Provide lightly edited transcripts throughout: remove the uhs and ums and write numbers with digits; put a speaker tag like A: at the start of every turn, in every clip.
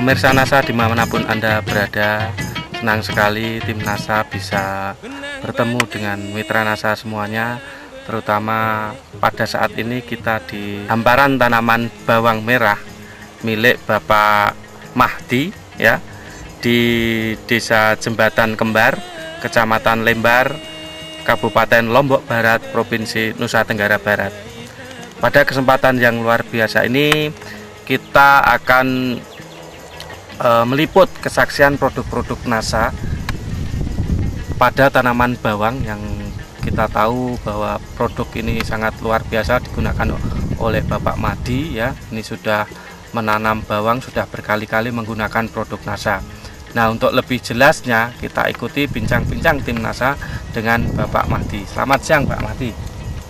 A: Pemirsa NASA dimanapun Anda berada, senang sekali tim NASA bisa bertemu dengan mitra NASA semuanya. Terutama pada saat ini kita di hamparan tanaman bawang merah milik Bapak Mahdi ya, di Desa Jembatan Kembar, Kecamatan Lembar, Kabupaten Lombok Barat, Provinsi Nusa Tenggara Barat. Pada kesempatan yang luar biasa ini kita akan meliput kesaksian produk-produk NASA pada tanaman bawang yang kita tahu bahwa produk ini sangat luar biasa digunakan oleh Bapak Mahdi ya. Ini sudah menanam bawang, sudah berkali-kali menggunakan produk NASA. Nah, untuk lebih jelasnya kita ikuti bincang-bincang tim NASA dengan Bapak Mahdi. Selamat siang Pak Mahdi.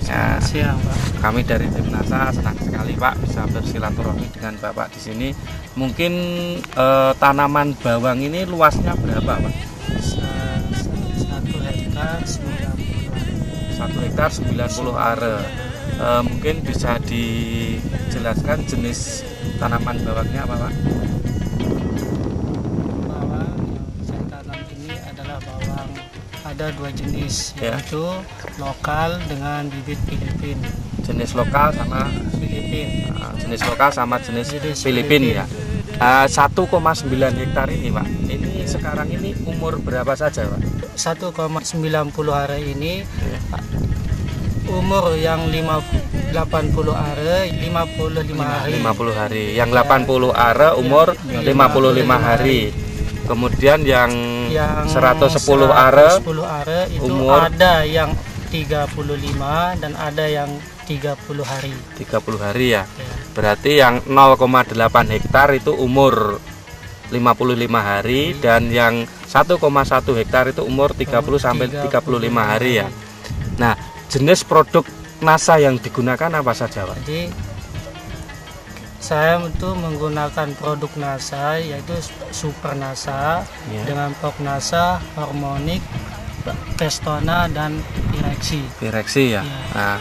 B: Selamat siang Pak.
A: Kami dari tim NASA senang sekali Pak bisa bersilaturahmi dengan Bapak di sini. Mungkin tanaman bawang ini luasnya berapa Pak?
B: 1 hektar 90
A: 1 hektar 90 are. Mungkin bisa dijelaskan jenis tanaman bawangnya apa Pak?
B: bawang yang saya tanam ini adalah bawang, ada 2 jenis,
A: Ya.
B: yaitu lokal dengan bibit Filipin.
A: Jenis lokal sama
B: Filipin.
A: jenis lokal sama jenis
B: Jenis
A: Filipin ya. 1,9 hektar ini Pak. Ini sekarang ini umur berapa saja Pak?
B: 1,90 hari ini
A: Ya.
B: umur yang 80 are 55 hari.
A: 50 hari. Yang 80 are umur 55 hari. Kemudian yang 110 are
B: 110 are itu
A: umur
B: ada yang 35 dan ada yang 30 hari.
A: 30 hari ya.
B: Ya.
A: Berarti yang 0,8 hektar itu umur 55 hari dan yang 1,1 hektar itu umur 30 sampai 35 hari ya. Nah, jenis produk NASA yang digunakan apa saja Pak?
B: Jadi saya itu menggunakan produk NASA yaitu Super NASA
A: Ya.
B: dengan Pok NASA, Harmonic, Prestona dan Pireksi.
A: Pireksi ya.
B: Ya.
A: Nah,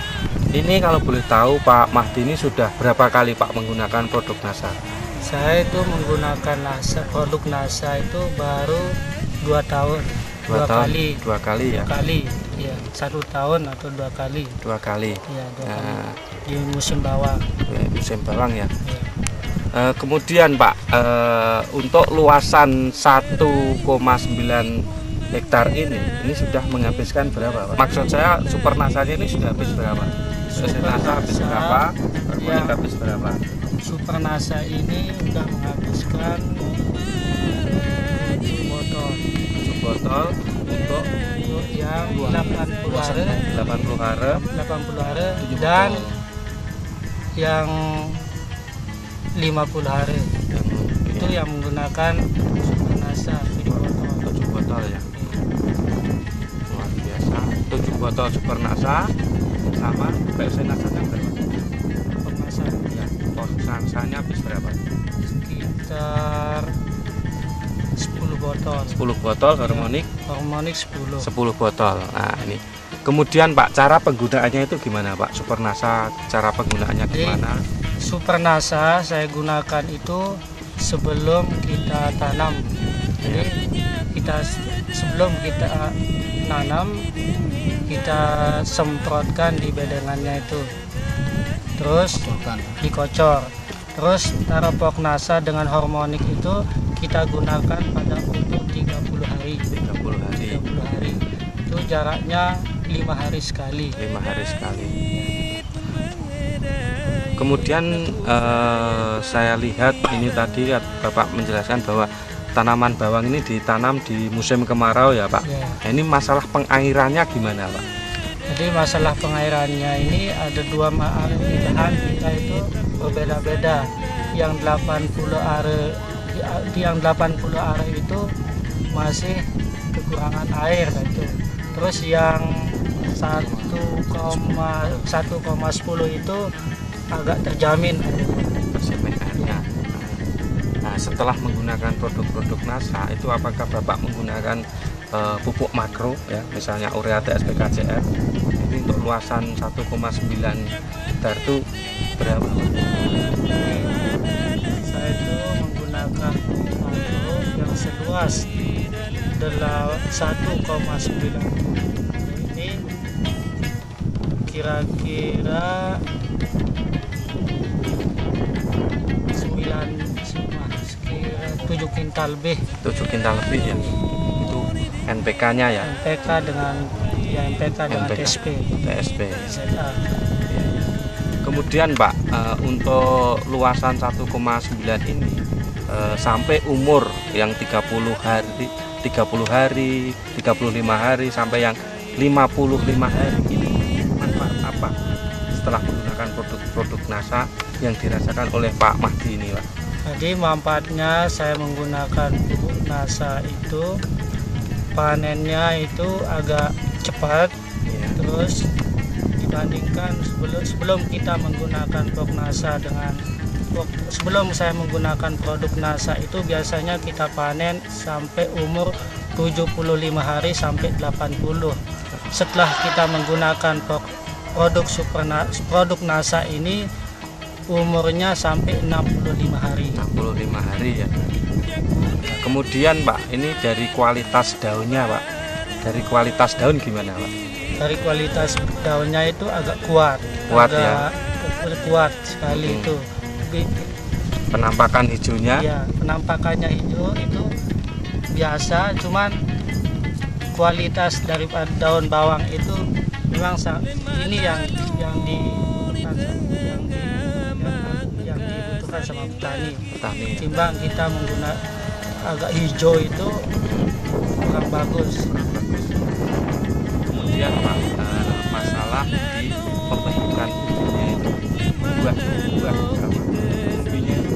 A: ini kalau boleh tahu Pak Mahdi ini sudah berapa kali Pak menggunakan produk NASA?
B: Saya itu menggunakan produk NASA itu baru 2 tahun. Dua kali.
A: 2 kali ya.
B: 2 kali. Ya, 1 tahun atau 2 kali.
A: 2 kali.
B: Ya, 2 kali.
A: Nah,
B: Di musim bawang.
A: musim bawang ya.
B: Ya.
A: Kemudian Pak, untuk luasan 1,9 hektar ini sudah menghabiskan berapa Pak? Maksud saya Super NASA-nya ini sudah habis berapa? Super NASA habis
B: NASA,
A: berapa? Harmonic
B: ya.
A: habis berapa?
B: Super NASA ini sudah menghabiskan 7 botol.
A: 7 botol untuk
B: Yang 80 are
A: 80 are
B: 80 are
A: 7
B: dan
A: botol.
B: yang 50 hari itu yang menggunakan Super NASA 7 botol.
A: 7 botol ya. Luar biasa. 7 botol Super NASA sama POC NASA-nya berapa?
B: Super NASA
A: Ya, porsinya habis berapa?
B: sekitar 10 botol.
A: 10 botol Harmonic,
B: Harmonic 10.
A: 10 botol. Nah, ini. Kemudian Pak, cara penggunaannya itu gimana Pak? Super NASA cara penggunaannya gimana?
B: Super NASA saya gunakan itu sebelum kita tanam. Jadi sebelum kita nanam kita semprotkan di bedengannya itu. Terus dikocor. Terus taruh Pok NASA dengan Harmonic itu kita gunakan pada umur 30 hari.
A: 30 hari.
B: 30 hari. Itu jaraknya 5 hari sekali.
A: 5 hari sekali. Kemudian saya lihat ini tadi Bapak menjelaskan bahwa tanaman bawang ini ditanam di musim kemarau ya Pak.
B: Ya.
A: Nah, ini masalah pengairannya gimana Pak?
B: Jadi masalah pengairannya ini ada 2 pilihan kita itu berbeda-beda. Yang 80 are itu masih kekurangan air gitu. Terus yang 1,10 itu agak terjamin.
A: Terjamin airnya. Nah, setelah menggunakan produk-produk NASA itu apakah Bapak menggunakan pupuk makro ya, misalnya urea TSP KCR ini untuk luasan 1,9 hektar itu berapa?
B: Saya itu menggunakan menggunakan mangrove yang seluas 1,9 ini kira-kira 7 kintal lebih.
A: 7 kintal lebih ya. Itu NPK-nya ya.
B: NPK dengan TSP.
A: TSP.
B: ZA.
A: Kemudian Pak, untuk luasan 1,9 ini sampai umur yang 30 hari, 35 hari sampai yang 55 hari ini manfaat apa setelah menggunakan produk NASA yang dirasakan oleh Pak Mahdi ini, Pak?
B: Jadi manfaatnya saya menggunakan pupuk NASA itu panennya itu agak cepat,
A: Ya.
B: terus dibandingkan sebelum kita menggunakan produk NASA sebelum saya menggunakan produk NASA itu biasanya kita panen sampai umur 75 hari sampai 80. Setelah kita menggunakan produk NASA ini umurnya sampai 65 hari.
A: 65 hari ya. Kemudian Pak, ini dari kualitas daunnya Pak. Dari kualitas daun gimana Pak?
B: Dari kualitas daunnya itu agak kuat.
A: Kuat ya.
B: Kuat sekali itu.
A: Penampakan hijaunya?
B: Ya, penampakannya hijau itu biasa, cuman kualitas daripada daun bawang itu memang ini yang dibutuhkan sama petani. Timbang kita menggunakan agak hijau itu kurang bagus.
A: Kemudian Pak, masalah di pembentukan yaitu buah umbinya itu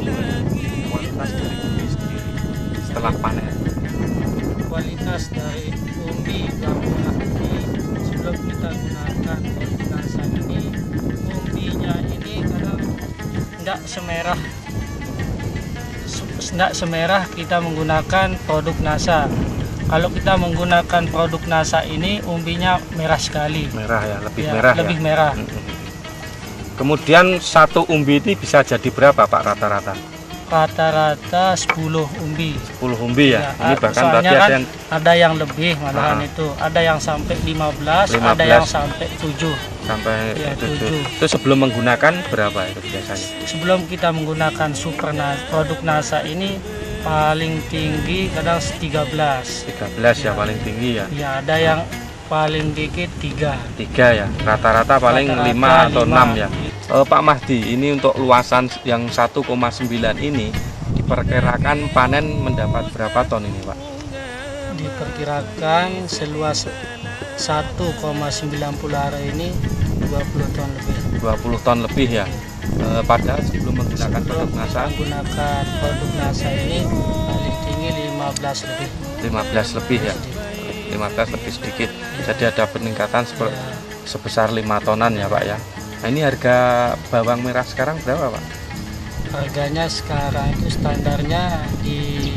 A: kualitas dari umbi sendiri setelah panen.
B: Kualitas dari umbi buah ini sebelum kita gunakan produk NASA ini, umbinya ini kadang tidak semerah kita menggunakan produk NASA. Kalau kita menggunakan produk NASA ini umbinya merah sekali.
A: Merah ya, lebih
B: Ya,
A: merah
B: lebih
A: ya.
B: merah.
A: Kemudian satu umbi ini bisa jadi berapa Pak rata-rata?
B: Rata-rata 10 umbi.
A: 10 umbi ya. Ini bahkan berarti
B: soalnya
A: ada yang
B: ada yang lebih malahan itu. Ada yang sampai 15, ada yang sampai 7.
A: sampai
B: Ya,
A: 7. Itu sebelum menggunakan berapa itu biasanya?
B: Sebelum kita menggunakan produk NASA ini paling tinggi kadang 13.
A: 13 ya paling tinggi ya.
B: Ya, ada yang paling dikit 3.
A: 3 ya. Rata-rata paling
B: Rata-rata
A: 5 atau 6
B: 5.
A: ya. Pak Mahdi, ini untuk luasan yang 1,9 ini diperkirakan panen mendapat berapa ton ini Pak?
B: Diperkirakan seluas 1,90 hari ini 20 ton lebih.
A: 20 ton lebih ya. Padahal sebelum menggunakan produk NASA
B: Menggunakan produk NASA ini paling tinggi 15 lebih.
A: 15 lebih ya. 15 lebih sedikit. Jadi ada peningkatan sebesar 5 tonan ya Pak ya. Nah, ini harga bawang merah sekarang berapa Pak?
B: Harganya sekarang itu standarnya di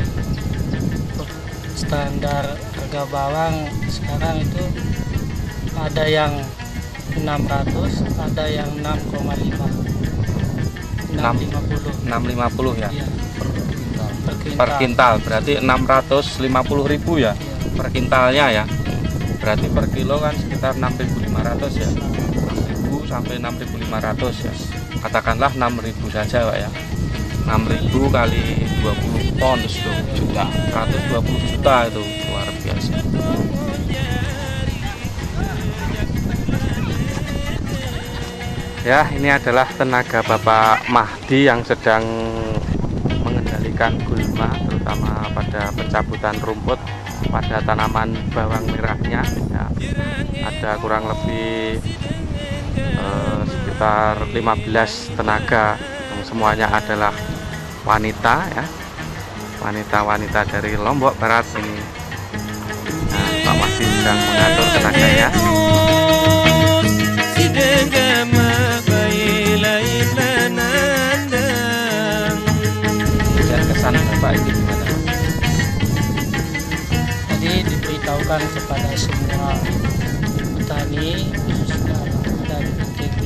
B: standar harga bawang sekarang itu ada yang 600, ada yang 6,5.
A: 650 ya.
B: Iya.
A: Per kintal berarti 650.000 ya. Per kintalnya ya. Berarti per kilo kan sekitar 6.500 ya. 6.000 sampai 6.500 ya. Katakanlah 6.000 saja Pak ya. 6.000 kali 20 ton itu juta, 120 juta itu luar biasa. Ya, ini adalah tenaga Bapak Mahdi yang sedang mengendalikan gulma, terutama pada pencabutan rumput pada tanaman bawang merahnya. Ya, ada kurang lebih sekitar 15 tenaga yang semuanya adalah wanita ya, wanita-wanita dari Lombok Barat ini. Nah, Pak Mahdi sedang mengatur tenaganya. Dan kesan Bapak ini gimana?
B: Jadi diberitahukan kepada semua petani khususnya dari NTB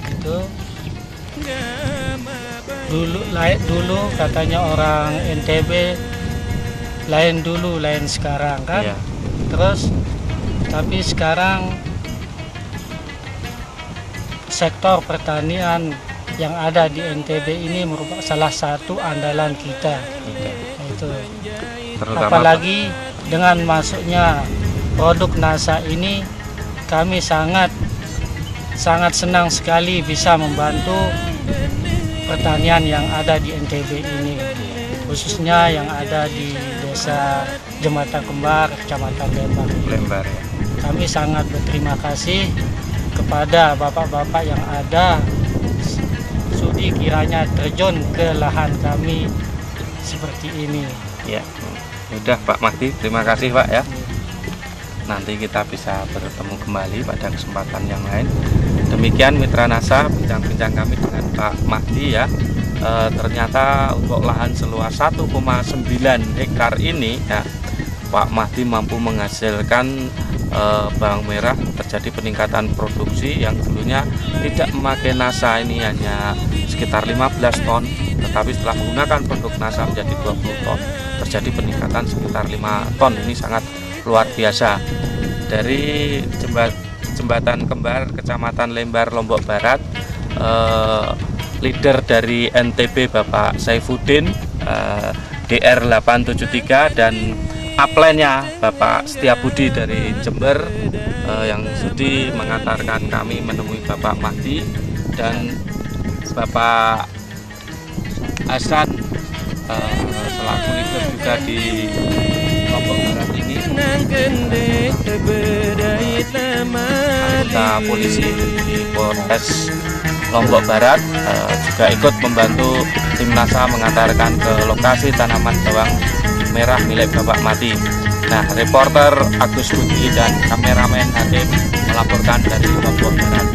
B: itu dulu katanya orang NTB lain dulu lain sekarang kan.
A: Iya.
B: Terus tapi sekarang sektor pertanian yang ada di NTB ini merupakan salah satu andalan kita. Itu
A: Terutama
B: apalagi dengan masuknya produk NASA ini, kami sangat senang sekali bisa membantu pertanian yang ada di NTB ini, khususnya yang ada di Desa Jembatan Kembar, Kecamatan
A: Lembar ya.
B: Kami sangat berterima kasih kepada bapak-bapak yang ada sudi kiranya terjun ke lahan kami seperti ini.
A: Ya, udah Pak Mahdi, terima kasih Pak ya. Nanti kita bisa bertemu kembali pada kesempatan yang lain. Demikian Mitra NASA bincang-bincang kami dengan Pak Mahdi ya. Ternyata untuk lahan seluas 1,9 hektar ini ya, Pak Mahdi mampu menghasilkan bawang merah, terjadi peningkatan produksi yang dulunya tidak memakai NASA ini hanya sekitar 15 ton, tetapi setelah menggunakan produk NASA menjadi 20 ton, terjadi peningkatan sekitar 5 ton. Ini sangat luar biasa. Dari Jembatan Kembar, Kecamatan Lembar, Lombok Barat, leader dari NTB Bapak Saifuddin, DR 873, dan upline-nya Bapak Setiabudi dari Jember yang sudi mengantarkan kami menemui Bapak Mahdi, dan Bapak Hasan selaku leader juga di Lombok Barat ini, anggota polisi di Polres Lombok Barat juga ikut membantu tim NASA mengantarkan ke lokasi tanaman bawang merah milik Bapak Mahdi. Nah, reporter Agus Budi dan kameramen Hadim melaporkan dari Lombok Barat.